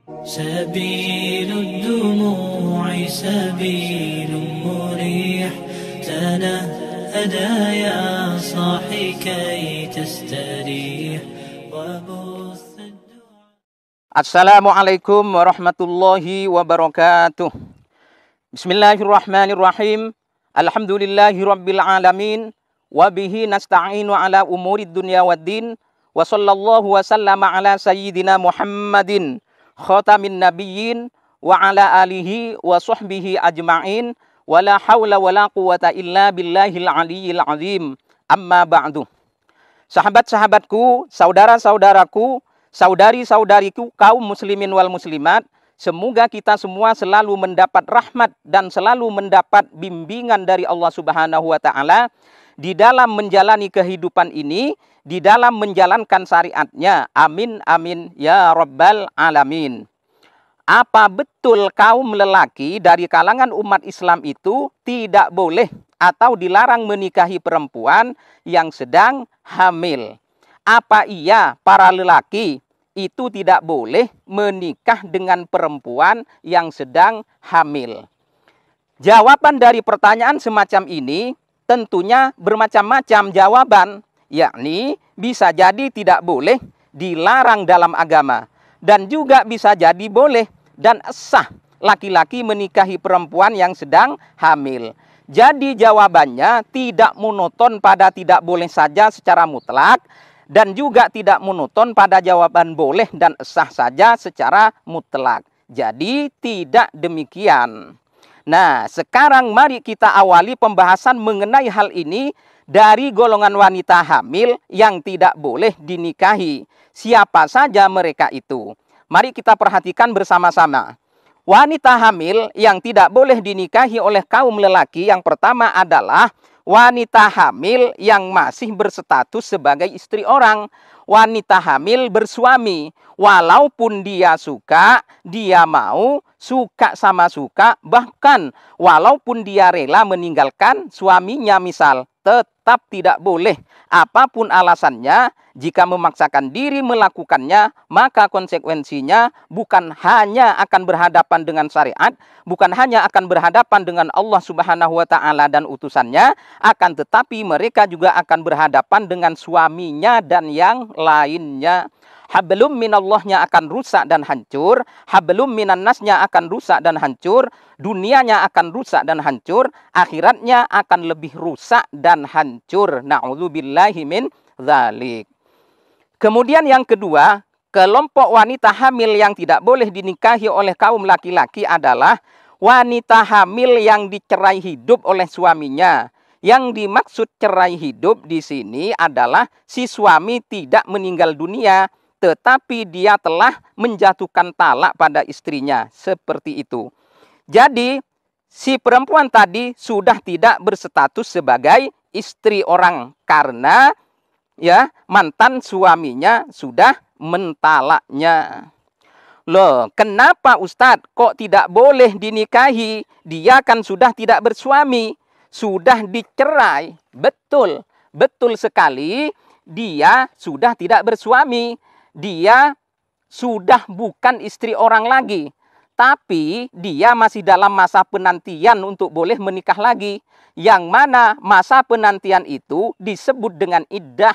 سبيل الدموع سبيل مريح تنهدى يا صاحي كي تستريح وبث Assalamualaikum warahmatullahi wabarakatuh. Bismillahirrahmanirrahim. Alhamdulillahi rabbil alamin. Wabihi nasta'inu ala umurid dunya waddin. Wa sallallahu wa sallama ala sayyidina Muhammadin khatamin nabiyyin wa ala alihi wa sahbihi ajma'in. Wa la hawla wa la quwata illa billahil aliyyil azim. Amma ba'du. Sahabat-sahabatku, saudara-saudaraku, saudari-saudariku kaum muslimin wal muslimat, semoga kita semua selalu mendapat rahmat dan selalu mendapat bimbingan dari Allah Subhanahu wa taala di dalam menjalani kehidupan ini, di dalam menjalankan syariatnya. Amin amin ya rabbal alamin. Apa betul kaum lelaki dari kalangan umat Islam itu tidak boleh atau dilarang menikahi perempuan yang sedang hamil? Apa iya para lelaki itu tidak boleh menikah dengan perempuan yang sedang hamil? Jawaban dari pertanyaan semacam ini tentunya bermacam-macam jawaban, yakni bisa jadi tidak boleh, dilarang dalam agama, dan juga bisa jadi boleh dan sah laki-laki menikahi perempuan yang sedang hamil. Jadi jawabannya tidak monoton pada tidak boleh saja secara mutlak, dan juga tidak monoton pada jawaban boleh dan sah saja secara mutlak. Jadi tidak demikian. Nah, sekarang mari kita awali pembahasan mengenai hal ini dari golongan wanita hamil yang tidak boleh dinikahi. Siapa saja mereka itu? Mari kita perhatikan bersama-sama. Wanita hamil yang tidak boleh dinikahi oleh kaum lelaki yang pertama adalah wanita hamil yang masih berstatus sebagai istri orang. Wanita hamil bersuami, walaupun dia suka, dia mau, suka sama suka, bahkan walaupun dia rela meninggalkan suaminya misal, tetap tidak boleh. Apapun alasannya, jika memaksakan diri melakukannya, maka konsekuensinya bukan hanya akan berhadapan dengan syariat, bukan hanya akan berhadapan dengan Allah Subhanahu wa taala dan utusannya, akan tetapi mereka juga akan berhadapan dengan suaminya dan yang lainnya. Hablum minallahnya akan rusak dan hancur, hablum minannasnya akan rusak dan hancur, dunianya akan rusak dan hancur, akhiratnya akan lebih rusak dan hancur. Na'udzubillahi min dzalik. Kemudian yang kedua, kelompok wanita hamil yang tidak boleh dinikahi oleh kaum laki-laki adalah wanita hamil yang dicerai hidup oleh suaminya. Yang dimaksud cerai hidup di sini adalah si suami tidak meninggal dunia, tetapi dia telah menjatuhkan talak pada istrinya. Seperti itu. Jadi, si perempuan tadi sudah tidak berstatus sebagai istri orang karena ya mantan suaminya sudah mentalaknya. Loh, kenapa Ustadz kok tidak boleh dinikahi? Dia kan sudah tidak bersuami, sudah dicerai. Betul, betul sekali. Dia sudah tidak bersuami. Dia sudah bukan istri orang lagi. Tapi dia masih dalam masa penantian untuk boleh menikah lagi. Yang mana masa penantian itu disebut dengan iddah.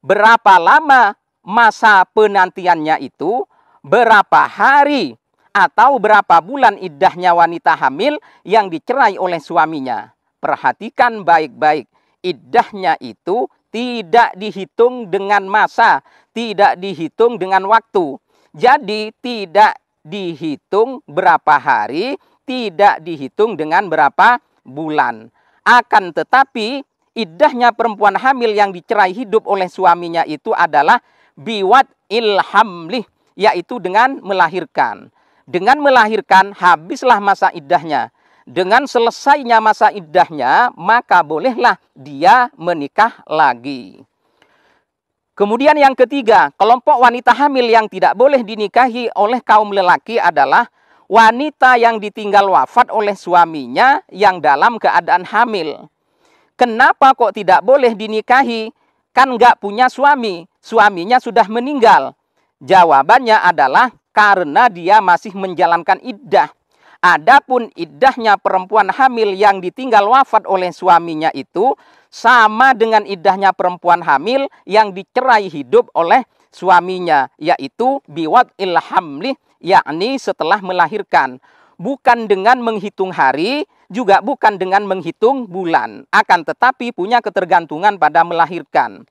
Berapa lama masa penantiannya itu? Berapa hari atau berapa bulan iddahnya wanita hamil yang dicerai oleh suaminya? Perhatikan baik-baik. Iddahnya itu tidak dihitung dengan masa, tidak dihitung dengan waktu. Jadi tidak dihitung berapa hari, tidak dihitung dengan berapa bulan. Akan tetapi iddahnya perempuan hamil yang dicerai hidup oleh suaminya itu adalah biwat ilhamlih, yaitu dengan melahirkan. Dengan melahirkan habislah masa iddahnya. Dengan selesainya masa iddahnya, maka bolehlah dia menikah lagi. Kemudian yang ketiga, kelompok wanita hamil yang tidak boleh dinikahi oleh kaum lelaki adalah wanita yang ditinggal wafat oleh suaminya yang dalam keadaan hamil. Kenapa kok tidak boleh dinikahi? Kan nggak punya suami, suaminya sudah meninggal. Jawabannya adalah karena dia masih menjalankan iddah. Adapun iddahnya perempuan hamil yang ditinggal wafat oleh suaminya itu sama dengan iddahnya perempuan hamil yang dicerai hidup oleh suaminya, yaitu biwad'il hamli, yakni setelah melahirkan. Bukan dengan menghitung hari, juga bukan dengan menghitung bulan, akan tetapi punya ketergantungan pada melahirkan.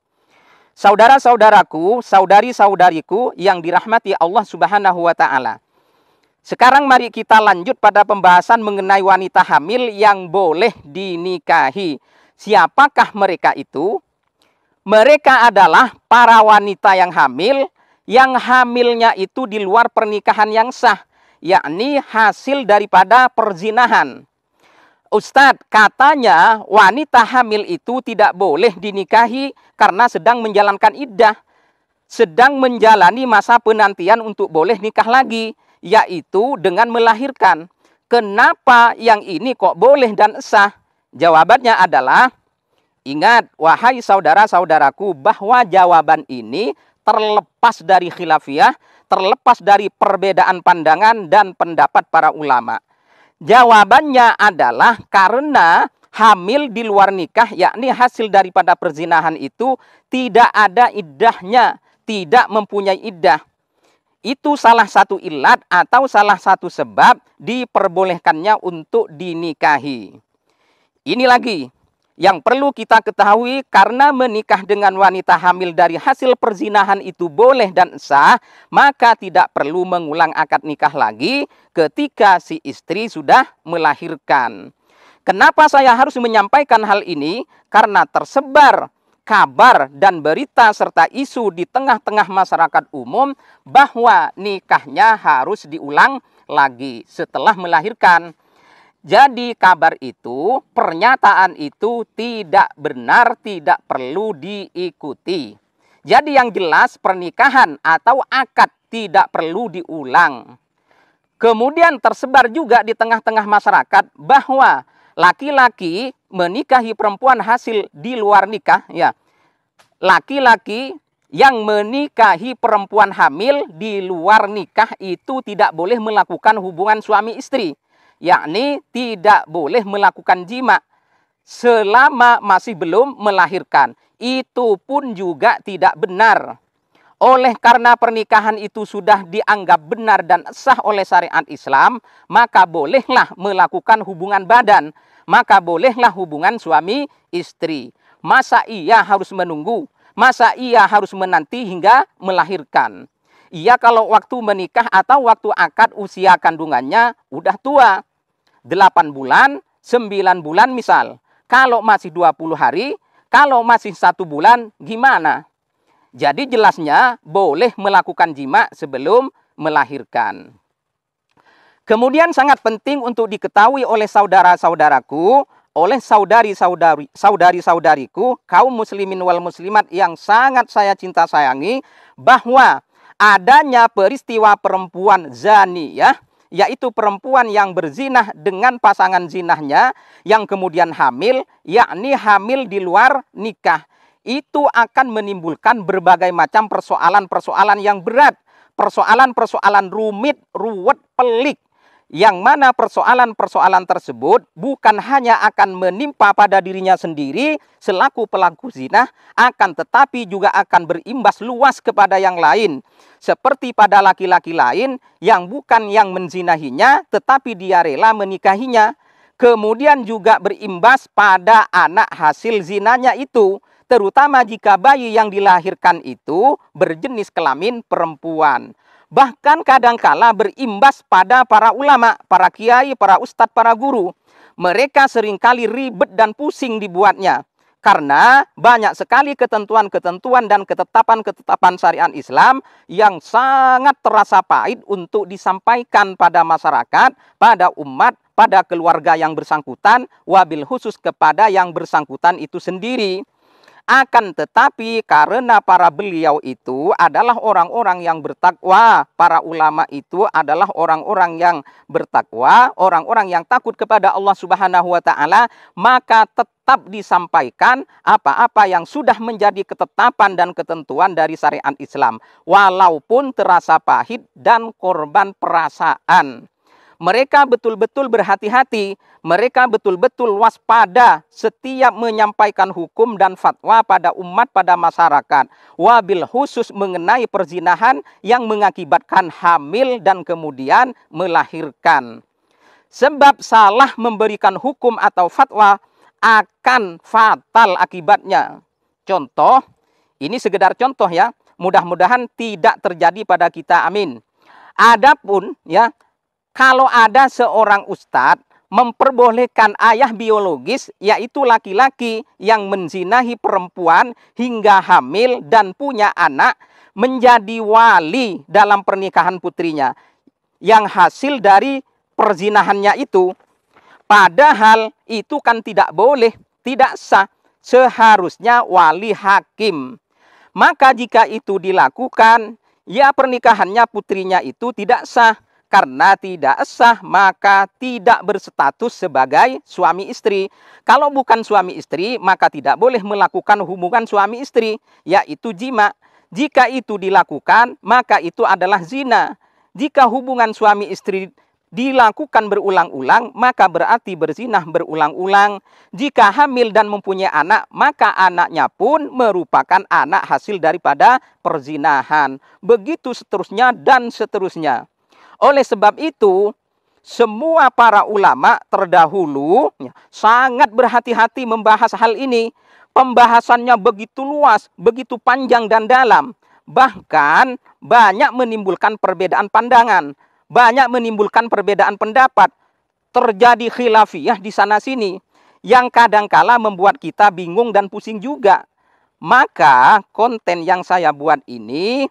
Saudara-saudaraku, saudari-saudariku yang dirahmati Allah Subhanahu wa Ta'ala. Sekarang mari kita lanjut pada pembahasan mengenai wanita hamil yang boleh dinikahi. Siapakah mereka itu? Mereka adalah para wanita yang hamilnya itu di luar pernikahan yang sah, yakni hasil daripada perzinahan. Ustadz, katanya wanita hamil itu tidak boleh dinikahi karena sedang menjalankan iddah, sedang menjalani masa penantian untuk boleh nikah lagi, yaitu dengan melahirkan. Kenapa yang ini kok boleh dan sah? Jawabannya adalah, ingat wahai saudara-saudaraku, bahwa jawaban ini terlepas dari khilafiyah, terlepas dari perbedaan pandangan dan pendapat para ulama. Jawabannya adalah karena hamil di luar nikah, yakni hasil daripada perzinahan itu tidak ada iddahnya, tidak mempunyai iddah. Itu salah satu ilat atau salah satu sebab diperbolehkannya untuk dinikahi. Ini lagi yang perlu kita ketahui, karena menikah dengan wanita hamil dari hasil perzinahan itu boleh dan sah, maka tidak perlu mengulang akad nikah lagi ketika si istri sudah melahirkan. Kenapa saya harus menyampaikan hal ini? Karena tersebar kabar dan berita serta isu di tengah-tengah masyarakat umum bahwa nikahnya harus diulang lagi setelah melahirkan. Jadi kabar itu, pernyataan itu tidak benar, tidak perlu diikuti. Jadi yang jelas pernikahan atau akad tidak perlu diulang. Kemudian tersebar juga di tengah-tengah masyarakat bahwa laki-laki menikahi perempuan hasil di luar nikah, ya. Laki-laki yang menikahi perempuan hamil di luar nikah itu tidak boleh melakukan hubungan suami istri, yakni tidak boleh melakukan jima selama masih belum melahirkan. Itu pun juga tidak benar. Oleh karena pernikahan itu sudah dianggap benar dan sah oleh syariat Islam, maka bolehlah melakukan hubungan badan, maka bolehlah hubungan suami istri. Masa ia harus menunggu? Masa ia harus menanti hingga melahirkan? Ia kalau waktu menikah atau waktu akad usia kandungannya udah tua, 8 bulan, 9 bulan misal. Kalau masih 20 hari, kalau masih 1 bulan, gimana? Jadi jelasnya boleh melakukan jima sebelum melahirkan. Kemudian sangat penting untuk diketahui oleh saudara-saudaraku, oleh saudari-saudariku, kaum muslimin wal muslimat yang sangat saya cinta sayangi, bahwa adanya peristiwa perempuan zaniyah, yaitu perempuan yang berzinah dengan pasangan zinahnya yang kemudian hamil, yakni hamil di luar nikah, itu akan menimbulkan berbagai macam persoalan-persoalan yang berat, persoalan-persoalan rumit, ruwet, pelik, yang mana persoalan-persoalan tersebut bukan hanya akan menimpa pada dirinya sendiri selaku pelaku zina, akan tetapi juga akan berimbas luas kepada yang lain. Seperti pada laki-laki lain yang bukan yang menzinahinya, tetapi dia rela menikahinya. Kemudian juga berimbas pada anak hasil zinanya itu, terutama jika bayi yang dilahirkan itu berjenis kelamin perempuan. Bahkan kadangkala berimbas pada para ulama, para kiai, para ustadz, para guru. Mereka seringkali ribet dan pusing dibuatnya. Karena banyak sekali ketentuan-ketentuan dan ketetapan-ketetapan syariat Islam yang sangat terasa pahit untuk disampaikan pada masyarakat, pada umat, pada keluarga yang bersangkutan, wabil khusus kepada yang bersangkutan itu sendiri. Akan tetapi karena para beliau itu adalah orang-orang yang bertakwa, para ulama itu adalah orang-orang yang bertakwa, orang-orang yang takut kepada Allah Subhanahu wa taala, maka tetap disampaikan apa-apa yang sudah menjadi ketetapan dan ketentuan dari syariat Islam, walaupun terasa pahit dan korban perasaan. Mereka betul-betul berhati-hati, mereka betul-betul waspada setiap menyampaikan hukum dan fatwa pada umat, pada masyarakat. Wabil khusus mengenai perzinahan yang mengakibatkan hamil dan kemudian melahirkan. Sebab salah memberikan hukum atau fatwa akan fatal akibatnya. Contoh, ini sekedar contoh ya, mudah-mudahan tidak terjadi pada kita, amin. Adapun ya, kalau ada seorang ustadz memperbolehkan ayah biologis, yaitu laki-laki yang menzinahi perempuan hingga hamil dan punya anak, menjadi wali dalam pernikahan putrinya, yang hasil dari perzinahannya itu, padahal itu kan tidak boleh, tidak sah, seharusnya wali hakim. Maka jika itu dilakukan, ya pernikahannya putrinya itu tidak sah. Karena tidak sah, maka tidak berstatus sebagai suami istri. Kalau bukan suami istri, maka tidak boleh melakukan hubungan suami istri, yaitu jima. Jika itu dilakukan, maka itu adalah zina. Jika hubungan suami istri dilakukan berulang-ulang, maka berarti berzinah berulang-ulang. Jika hamil dan mempunyai anak, maka anaknya pun merupakan anak hasil daripada perzinahan. Begitu seterusnya dan seterusnya. Oleh sebab itu, semua para ulama terdahulu sangat berhati-hati membahas hal ini. Pembahasannya begitu luas, begitu panjang dan dalam. Bahkan banyak menimbulkan perbedaan pandangan, banyak menimbulkan perbedaan pendapat. Terjadi khilafiyah di sana-sini, yang kadangkala membuat kita bingung dan pusing juga. Maka konten yang saya buat ini,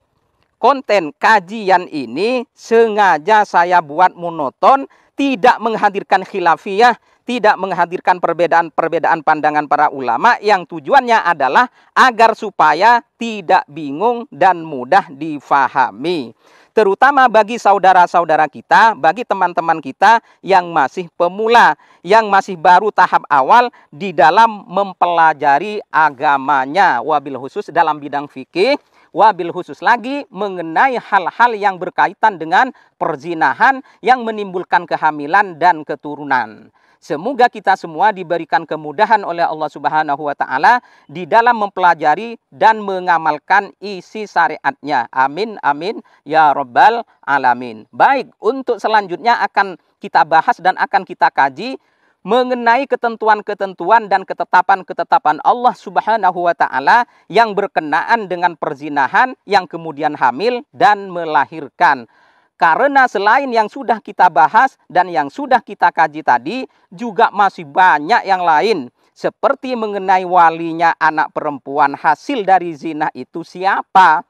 konten kajian ini sengaja saya buat monoton, tidak menghadirkan khilafiyah, tidak menghadirkan perbedaan-perbedaan pandangan para ulama, yang tujuannya adalah agar supaya tidak bingung dan mudah difahami. Terutama bagi saudara-saudara kita, bagi teman-teman kita yang masih pemula, yang masih baru tahap awal di dalam mempelajari agamanya, wabil khusus dalam bidang fikih, wabil khusus lagi mengenai hal-hal yang berkaitan dengan perzinahan yang menimbulkan kehamilan dan keturunan. Semoga kita semua diberikan kemudahan oleh Allah Subhanahu wa taala di dalam mempelajari dan mengamalkan isi syariatnya. Amin amin ya rabbal alamin. Baik, untuk selanjutnya akan kita bahas dan akan kita kaji mengenai ketentuan-ketentuan dan ketetapan-ketetapan Allah Subhanahu wa taala yang berkenaan dengan perzinahan yang kemudian hamil dan melahirkan. Karena selain yang sudah kita bahas dan yang sudah kita kaji tadi, juga masih banyak yang lain. Seperti mengenai walinya anak perempuan hasil dari zina itu siapa?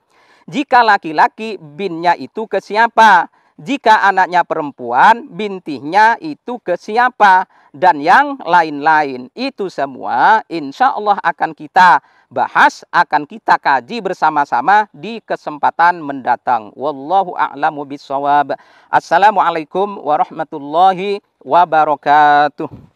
Jika laki-laki, binnya itu ke siapa? Jika anaknya perempuan, bintihnya itu ke siapa? Dan yang lain-lain. Itu semua insya Allah akan kita bahas, akan kita kaji bersama-sama di kesempatan mendatang. Wallahu a'lamu bishawab. Assalamualaikum warahmatullahi wabarakatuh.